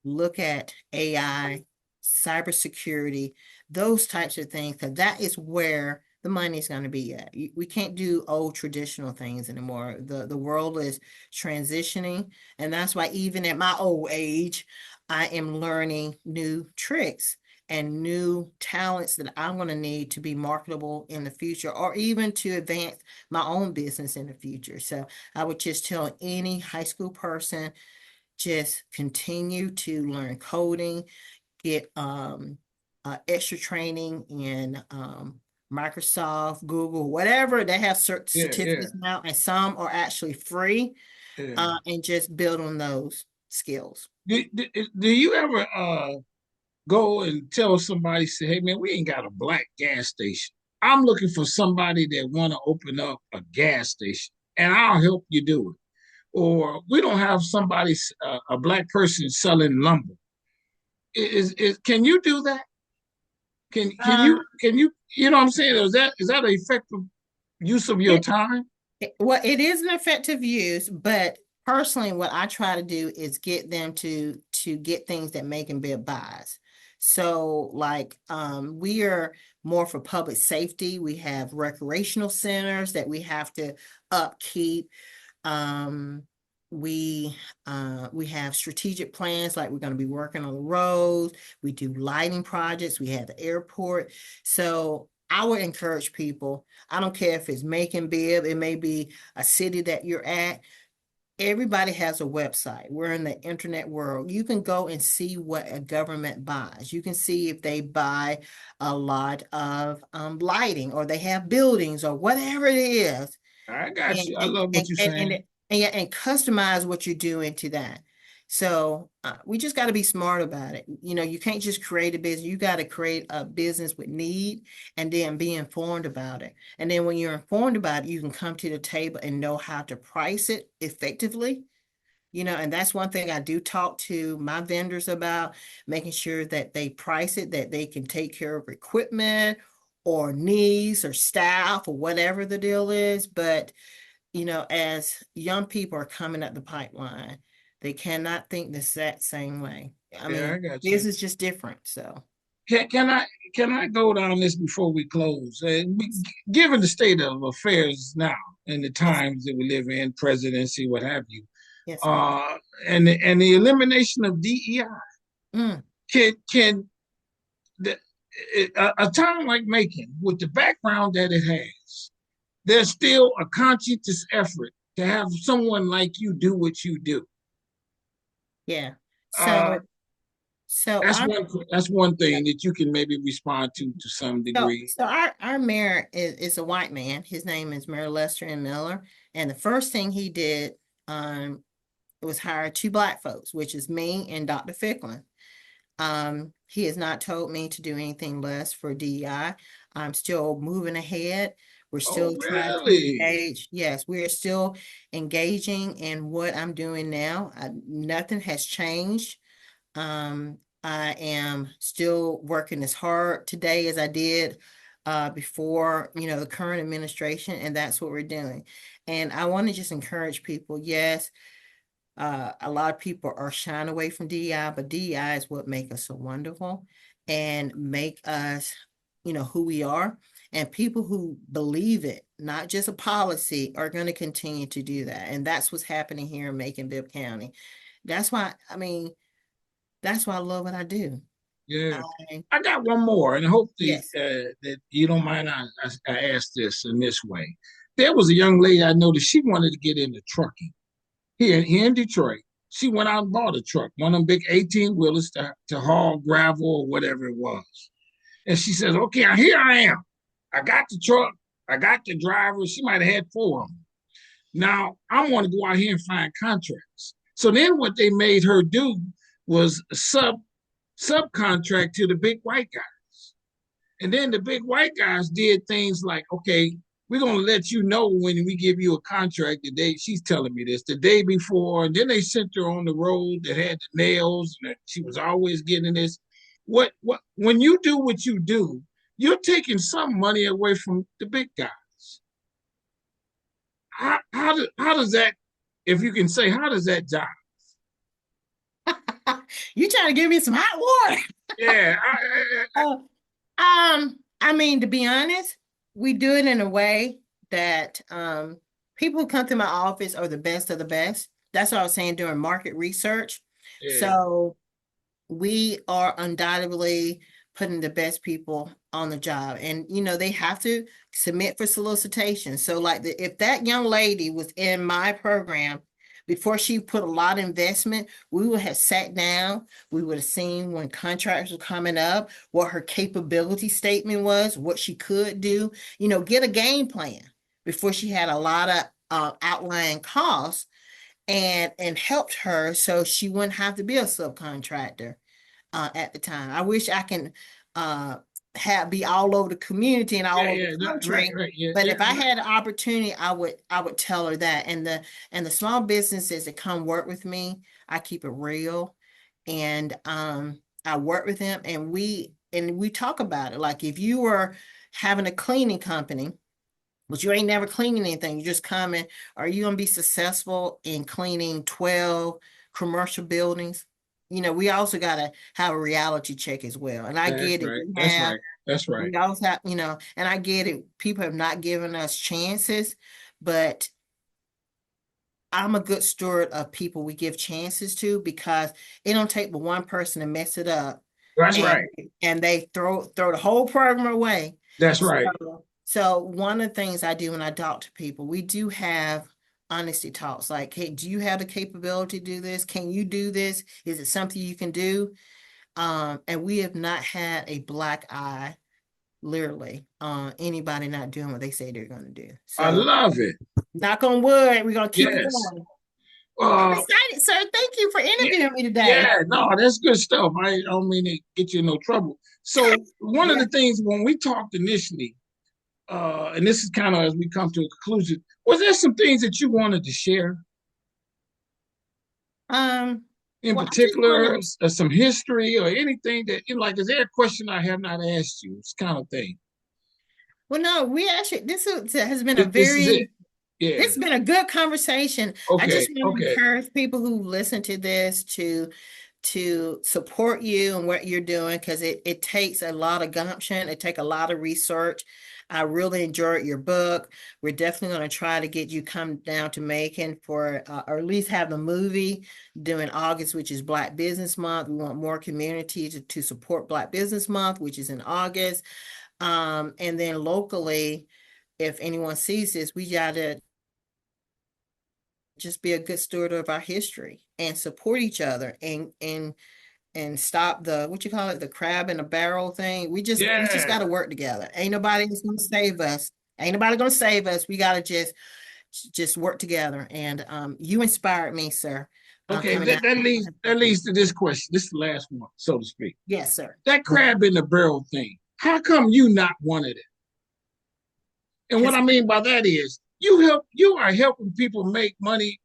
look at AI, cybersecurity, those types of things, because that is where the money is going to be at. We can't do old traditional things anymore. The world is transitioning, and that's why even at my old age, I am learning new tricks and new talents that I'm going to need to be marketable in the future or even to advance my own business in the future. So I would just tell any high school person, just continue to learn coding, get extra training in Microsoft, Google, whatever. They have Yeah, yeah, certificates now, and some are actually free, yeah. and just build on those skills. Do you ever go and tell somebody, say, hey man, we ain't got a black gas station. I'm looking for somebody that want to open up a gas station and I'll help you do it. Or we don't have somebody, a black person selling lumber. Can you do that? Uh, can you know what I'm saying? Is that an effective use of your it, time? well, it is an effective use, but personally, what I try to do is get them to get things that make and build buys. So, like, we are more for public safety. We have recreational centers that we have to upkeep. Um, we have strategic plans, like we're going to be working on the roads. We do lighting projects. We have the airport. So I would encourage people. I don't care if it's Macon, Bibb, it may be a city that you're at. Everybody has a website. We're in the internet world. You can go and see what a government buys. You can see if they buy a lot of lighting or they have buildings or whatever it is, I got and you. I and love what and you're and and, saying. and customize what you're doing to that. So we just got to be smart about it. You can't just create a business. You got to create a business with need and then be informed about it. And then when you're informed about it, you can come to the table and know how to price it effectively. And that's one thing I do talk to my vendors about, making sure that they price it, that they can take care of equipment or needs or staff or whatever the deal is. But as young people are coming up the pipeline, they cannot think the exact same way. I Yeah, I mean, got you. this is just different. So, Can I go down this before we close? Given the state of affairs now, in the Yes, times that we live in, presidency, what have you. yes, sir. Uh, and the elimination of DEI Mm, can the, a town like Macon, with the background that it has, there's still a conscientious effort to have someone like you do what you do. yeah. Uh, So that's our one thing that you can maybe respond to some degree. our mayor is a white man. His name is Mayor Lester and Miller, and the first thing he did um was hire two black folks, which is me and Dr. Ficklin. He has not told me to do anything less for DEI. I'm still moving ahead. We're Oh, still trying to really? engage. Yes, we are still engaging in what I'm doing now. Nothing has changed. I am still working as hard today as I did before, the current administration, and that's what we're doing. And I want to just encourage people. Yes, a lot of people are shying away from DEI, but DEI is what make us so wonderful and make us, who we are. And people who believe it, not just a policy, are going to continue to do that. And that's what's happening here in Macon, Bibb County. That's why, I mean, that's why I love what I do. Yeah. I, I got one more, and hopefully yes. that you don't mind. I ask this in this way. There was a young lady I noticed. She wanted to get into trucking here in Detroit. She went out and bought a truck, one of them big 18 wheelers to haul gravel or whatever it was. And she says, "Okay, here I am. I got the truck. I got the driver. She might have had four of them. Now I want to go out here and find contracts." So then what they made her do was subcontract to the big white guys. And then the big white guys did things like, okay, we're gonna let you know when we give you a contract the day she's telling me this, the day before, and then they sent her on the road that had the nails, and she was always getting this. What when you do what you do, you're taking some money away from the big guys. How does that, if you can say, how does that job? You trying to give me some hot water? Yeah, Uh, I mean, to be honest, we do it in a way that people who come to my office are the best of the best. That's what I was saying during market research. yeah, So we are undoubtedly putting the best people on the job, and they have to submit for solicitation. So like if that young lady was in my program before she put a lot of investment, we would have sat down, we would have seen when contracts were coming up, what her capability statement was, what she could do, get a game plan before she had a lot of outlying costs, and helped her so she wouldn't have to be a subcontractor at the time. I wish I can uh, be all over the community and all over yeah, the right, country. right, yeah, But yeah, if I had an opportunity, I would tell her that. And the small businesses that come work with me, I keep it real, and I work with them, and we talk about it. Like if you were having a cleaning company, but you ain't never cleaning anything, you just coming, are you gonna be successful in cleaning 12 commercial buildings? We also gotta have a reality check as well. And I that's get it. right, that's right, that's right. We also have, and I get it. People have not given us chances, but I'm a good steward of people we give chances to, because it don't take but one person to mess it up, That's and right. and they throw the whole program away. That's right. So one of the things I do when I talk to people, we do have honesty talks like, hey, do you have the capability to do this? Can you do this? Is it something you can do? And we have not had a black eye, literally, anybody not doing what they say they're going to do. I So love it. knock on wood, we're going to keep it Yes. going. I'm Uh, excited, sir. Thank you for yeah, interviewing me today. yeah, no, that's good stuff. I don't mean to get you in no trouble. So one of Yeah. the things when we talked initially, and this is kind of as we come to a conclusion, was there some things that you wanted to share Um, in well, I just want particular, to, some history or anything that, like, is there a question I have not asked you? It's kind of thing. well, no, we actually, has been a This is very it. Yeah. This has been a good conversation. I Okay. just want to Okay. encourage people who listen to this to to support you and what you're doing, because it takes a lot of gumption. It takes a lot of research. I really enjoyed your book. We're definitely going to try to get you come down to Macon for, or at least have the movie during August, which is Black Business Month. We want more community to support Black Business Month, which is in August. And then locally, if anyone sees this, we gotta just be a good steward of our history and support each other and stop the, what you call it, the crab in a barrel thing. We just Yeah. got to work together. Ain't nobody that's gonna save us. Ain't nobody gonna save us. We gotta just work together. And you inspired me, sir. Okay, Coming down. that leads to this question. This is the last one, so to speak. Yes, sir. That crab in the barrel thing. How come you not one of them? And what Because I mean by that is you are helping people make money,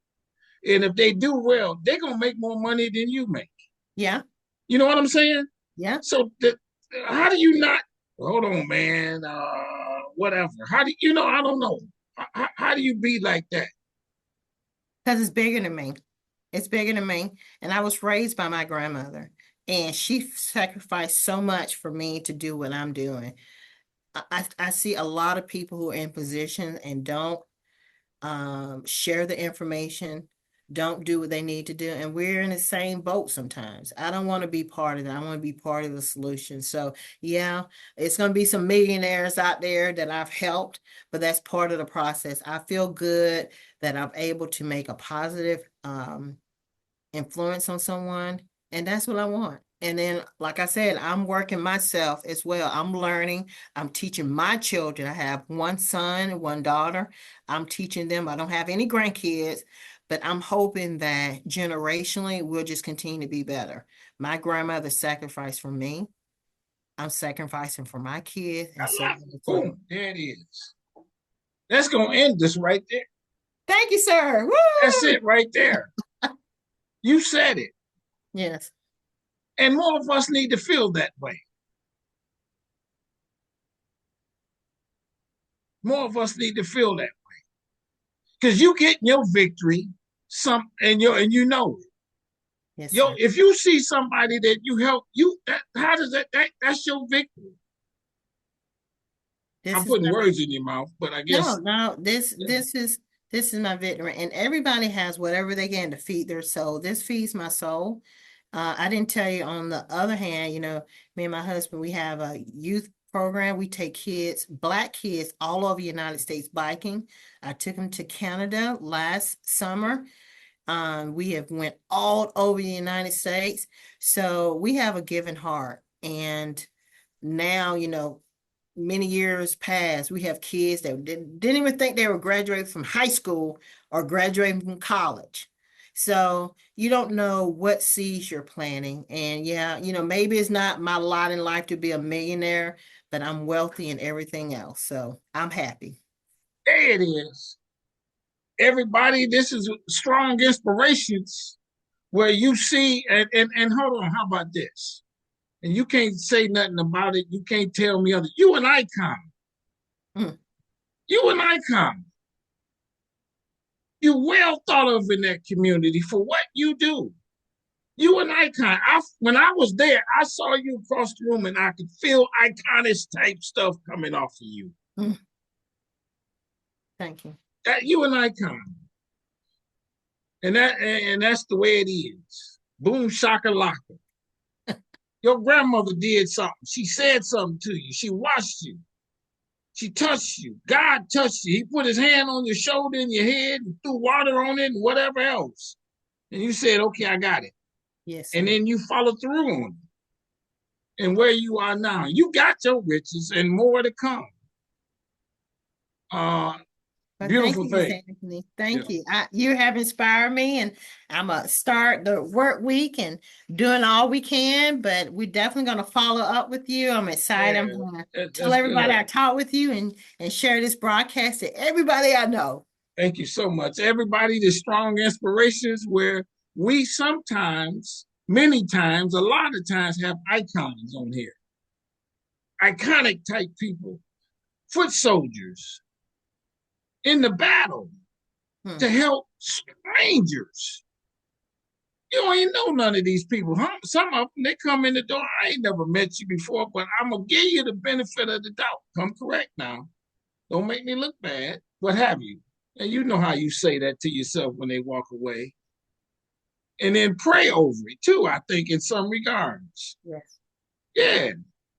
and if they do well, they're gonna make more money than you make. yeah, You know what I'm saying? yeah. So how do you not? Hold on, man. Whatever. How do you know? I don't know. How do you be like that? Because it's bigger than me. It's bigger than me. And I was raised by my grandmother, and she sacrificed so much for me to do what I'm doing. I see a lot of people who are in position and don't share the information, don't do what they need to do. And we're in the same boat sometimes. I don't want to be part of that. I want to be part of the solution. So, yeah, it's going to be some millionaires out there that I've helped, but that's part of the process. I feel good that I'm able to make a positive influence on someone. And that's what I want. And then, like I said, I'm working myself as well. I'm learning. I'm teaching my children. I have one son and one daughter. I'm teaching them. I don't have any grandkids, but I'm hoping that generationally we'll just continue to be better. My grandmother sacrificed for me. I'm sacrificing for my kids, and so on. Boom, there it is. That's gonna end this right there. Thank you, sir. That's Woo! it right there. You said it. Yes. And more of us need to feel that way. More of us need to feel that way. Because you get your victory, and you know it. Yes, Yo, sir. if you see somebody that you help, how does that's your victory? This I'm is putting my words in your mouth, but I No, guess no, this is my victory. And everybody has whatever they can to feed their soul. This feeds my soul. I didn't tell you, on the other hand, me and my husband, we have a youth program. We take kids, Black kids, all over the United States biking. I took them to Canada last summer. We have went all over the United States. So we have a giving heart. And now, many years past, we have kids that didn't even think they were graduating from high school or graduating from college. So you don't know what seeds you're planting. And yeah, maybe it's not my lot in life to be a millionaire, but I'm wealthy in everything else. So I'm happy. there it is. Everybody, this is strong inspirations where you see and hold on, how about this? And you can't say nothing about it. You can't tell me other. You an icon. Mm. You an icon. You're well thought of in that community for what you do. You an icon. When I was there, I saw you across the room and I could feel iconic type stuff coming off of you. Mm. Thank you. You an icon. And that's the way it is. Boom shakalaka. Your grandmother did something. She said something to you. She watched you. She touched you. God touched you. He put his hand on your shoulder and your head and threw water on it and whatever else. And you said, okay, I got it. Yes, And sir. then you followed through on it. And where you are now, you got your riches and more to come. Uh, Well, thank Beautiful you, Miss thing. Anthony. Yeah. Thank you. You have inspired me, and I'm gonna start the work week and doing all we can. But we're definitely gonna follow up with you. I'm excited. I'm Yeah, gonna tell that's everybody good. I talked with you and share this broadcast to everybody I know. Thank you so much. Everybody, the strong inspirations where we sometimes, many times, a lot of times have icons on here. Iconic type people, foot soldiers in the battle Hmm. to help strangers. You don't even know none of these people. Huh? Some of them, they come in the door. I ain't never met you before, but I'm going to give you the benefit of the doubt. Come correct now. Don't make me look bad. What have you? And you know how you say that to yourself when they walk away. And then pray over it too, I think, in some regards. Yes. Yeah,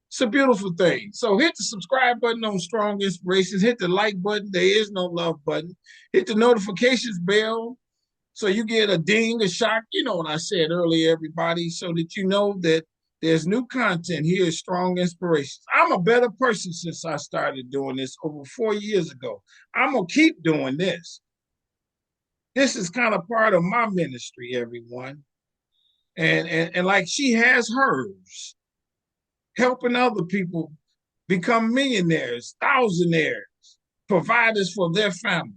it's a beautiful thing. So hit the subscribe button on Strong Inspirations. Hit the like button. There is no love button. Hit the notifications bell so you get a ding, a shock. You know what I said earlier, everybody, so that you know that there's new content here at Strong Inspirations. I'm a better person since I started doing this over 4 years ago. I'm going to keep doing this. This is kind of part of my ministry, everyone. And like she has hers, helping other people become millionaires, thousandaires, providers for their family.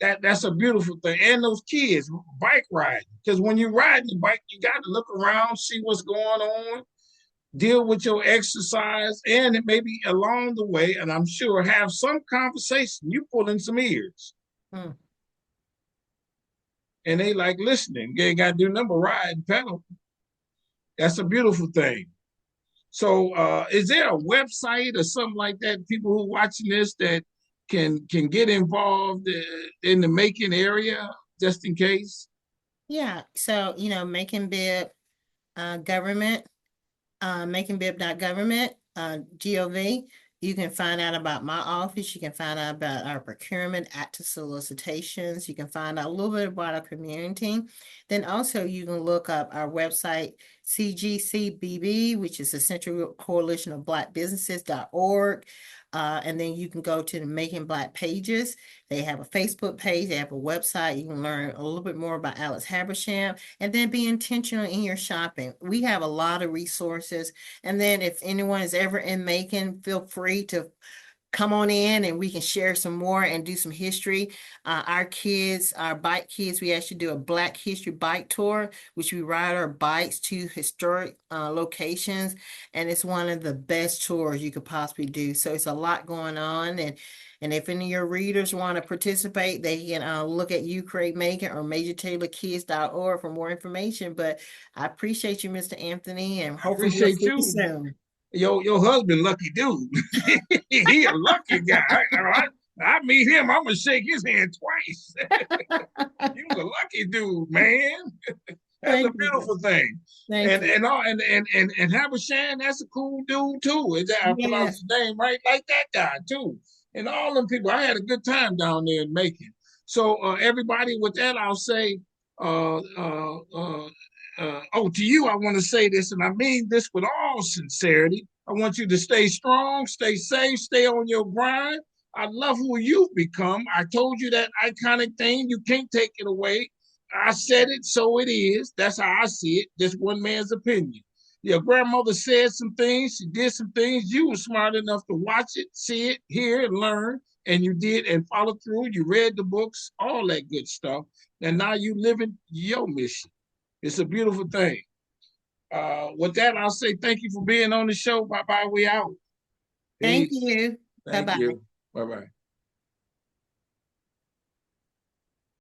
That's a beautiful thing. And those kids, bike riding. Because when you're riding the bike, you got to look around, see what's going on, deal with your exercise, and maybe along the way, and I'm sure have some conversation. You pull in some ears. Hmm. And they like listening. They ain't got to do nothing but ride and pedal. That's a beautiful thing. So, is there a website or something like that? People who are watching this that can get involved in the Macon area, just in case. Yeah. So, Macon Bib government, maconbib.government, GOV. You can find out about my office. You can find out about our procurement, active solicitations. You can find out a little bit about our community. Then also you can look up our website, CGCBB, which is the Central Coalition of Black Businesses.org. And then you can go to the Making Black pages. They have a Facebook page, they have a website. You can learn a little bit more about Alex Habersham, and then be intentional in your shopping. We have a lot of resources. And then if anyone is ever in Macon, feel free to come on in and we can share some more and do some history. Our kids, our bike kids, we actually do a Black History bike tour, which we ride our bikes to historic locations. And it's one of the best tours you could possibly do. So it's a lot going on. And if any of your readers want to participate, they can look at You Create Macon or MajorTaylorKids.org for more information. But I appreciate you, Mr. Anthony, and I hopefully we'll appreciate see you you. soon. Your husband, lucky dude. He a lucky guy. I meet him, I'm gonna shake his hand twice. He was a lucky dude, man. That's a Thank you. beautiful thing. Thank And you. and all and Habershan, that's a cool dude too. Is that I pronounce Yes. his name right? Like that guy too. And all them people, I had a good time down there in Macon. So everybody, with that, I'll say, uh, uh, uh, to you, I want to say this, and I mean this with all sincerity. I want you to stay strong, stay safe, stay on your grind. I love who you've become. I told you that iconic thing. You can't take it away. I said it, so it is. That's how I see it. Just one man's opinion. Your grandmother said some things. She did some things. You were smart enough to watch it, see it, hear it, learn, and you did and follow through. You read the books, all that good stuff. And now you living your mission. It's a beautiful thing. With that, I'll say thank you for being on the show. Bye bye. We out. Thank Peace. you. Thank Bye-bye. you. Bye bye.